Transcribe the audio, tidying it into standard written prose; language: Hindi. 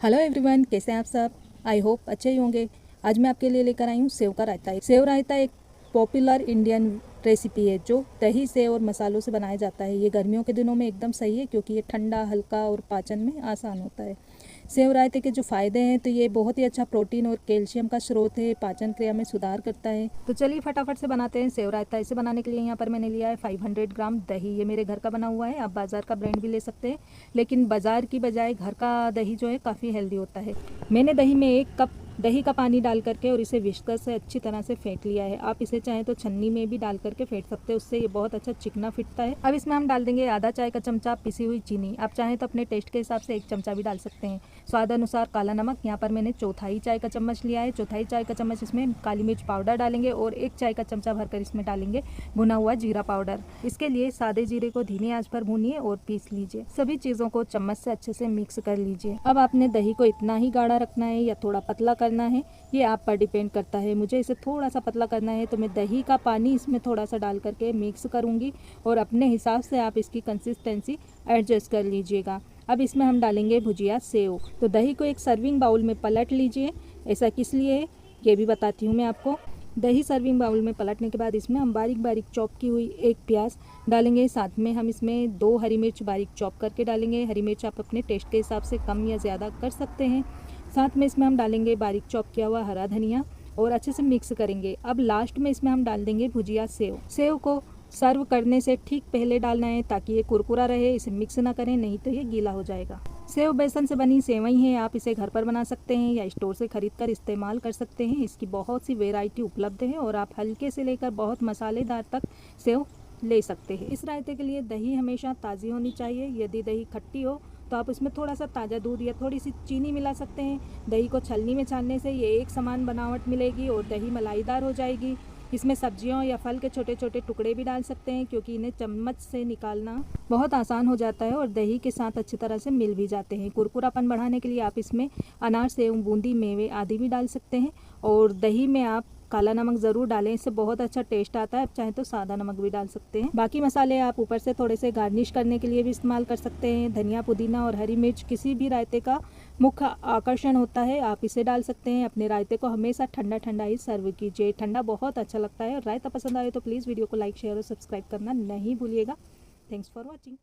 हेलो एवरीवन, कैसे हैं आप सब। आई होप अच्छे ही होंगे। आज मैं आपके लिए लेकर आई हूँ सेव का रायता। सेव रायता एक पॉपुलर इंडियन रेसिपी है जो दही से और मसालों से बनाया जाता है। ये गर्मियों के दिनों में एकदम सही है क्योंकि ये ठंडा, हल्का और पाचन में आसान होता है। सेव रायते के जो फ़ायदे हैं तो ये बहुत ही अच्छा प्रोटीन और कैल्शियम का स्रोत है, पाचन क्रिया में सुधार करता है। तो चलिए फटाफट से बनाते हैं सेव रायता। इसे बनाने के लिए यहाँ पर मैंने लिया है 500 ग्राम दही। ये मेरे घर का बना हुआ है, आप बाज़ार का ब्रांड भी ले सकते हैं, लेकिन बाज़ार की बजाय घर का दही जो है काफ़ी हेल्दी होता है। मैंने दही में 1 कप दही का पानी डाल करके और इसे विस्कर से अच्छी तरह से फेंट लिया है। आप इसे चाहें तो छन्नी में भी डाल करके फेंट सकते हैं, उससे ये बहुत अच्छा चिकना फिटता है। अब इसमें हम डाल देंगे आधा चाय का चमचा पिसी हुई चीनी। आप चाहें तो अपने टेस्ट के हिसाब से 1 चमचा भी डाल सकते हैं। स्वाद अनुसार काला नमक, यहाँ पर मैंने चौथाई चाय का चम्मच लिया है। चौथाई चाय का चम्मच इसमें काली मिर्च पाउडर डालेंगे और 1 चाय का चमचा भरकर इसमें डालेंगे भुना हुआ जीरा पाउडर। इसके लिए सादे जीरे को धीमी आंच पर भूनिए और पीस लीजिए। सभी चीज़ों को चम्मच से अच्छे से मिक्स कर लीजिए। अब आपने दही को इतना ही गाढ़ा रखना है या थोड़ा पतला करना है, ये आप पर डिपेंड करता है। मुझे इसे थोड़ा सा पतला करना है तो मैं दही का पानी इसमें थोड़ा सा डाल करके मिक्स करूँगी और अपने हिसाब से आप इसकी कंसिस्टेंसी एडजस्ट कर लीजिएगा। अब इसमें हम डालेंगे भुजिया सेव। तो दही को एक सर्विंग बाउल में पलट लीजिए। ऐसा किस लिए है ये भी बताती हूँ मैं आपको। दही सर्विंग बाउल में पलटने के बाद इसमें हम बारीक बारीक चॉप की हुई 1 प्याज डालेंगे। साथ में हम इसमें 2 हरी मिर्च बारीक चॉप करके डालेंगे। हरी मिर्च आप अपने टेस्ट के हिसाब से कम या ज़्यादा कर सकते हैं। साथ में इसमें हम डालेंगे बारीक चॉप किया हुआ हरा धनिया और अच्छे से मिक्स करेंगे। अब लास्ट में इसमें हम डाल देंगे भुजिया सेव। सेव को सर्व करने से ठीक पहले डालना है ताकि ये कुरकुरा रहे। इसे मिक्स ना करें, नहीं तो ये गीला हो जाएगा। सेव बेसन से बनी सेवई है, आप इसे घर पर बना सकते हैं या स्टोर से खरीद कर इस्तेमाल कर सकते हैं। इसकी बहुत सी वैरायटी उपलब्ध है और आप हल्के से लेकर बहुत मसालेदार तक सेव ले सकते हैं। इस रायते के लिए दही हमेशा ताज़ी होनी चाहिए। यदि दही खट्टी हो तो आप उसमें थोड़ा सा ताज़ा दूध या थोड़ी सी चीनी मिला सकते हैं। दही को छलनी में छानने से ये एक समान बनावट मिलेगी और दही मलाईदार हो जाएगी। इसमें सब्जियों या फल के छोटे छोटे टुकड़े भी डाल सकते हैं क्योंकि इन्हें चम्मच से निकालना बहुत आसान हो जाता है और दही के साथ अच्छी तरह से मिल भी जाते हैं। कुरकुरापन बढ़ाने के लिए आप इसमें अनार, सेव, बूंदी, मेवे आदि भी डाल सकते हैं और दही में आप काला नमक ज़रूर डालें, इससे बहुत अच्छा टेस्ट आता है। आप चाहें तो सादा नमक भी डाल सकते हैं। बाकी मसाले आप ऊपर से थोड़े से गार्निश करने के लिए भी इस्तेमाल कर सकते हैं। धनिया, पुदीना और हरी मिर्च किसी भी रायते का मुख्य आकर्षण होता है, आप इसे डाल सकते हैं। अपने रायते को हमेशा ठंडा ठंडा ही सर्व कीजिए, ठंडा बहुत अच्छा लगता है। और रायता पसंद आए तो प्लीज़ वीडियो को लाइक, शेयर और सब्सक्राइब करना नहीं भूलिएगा। Thanks for watching.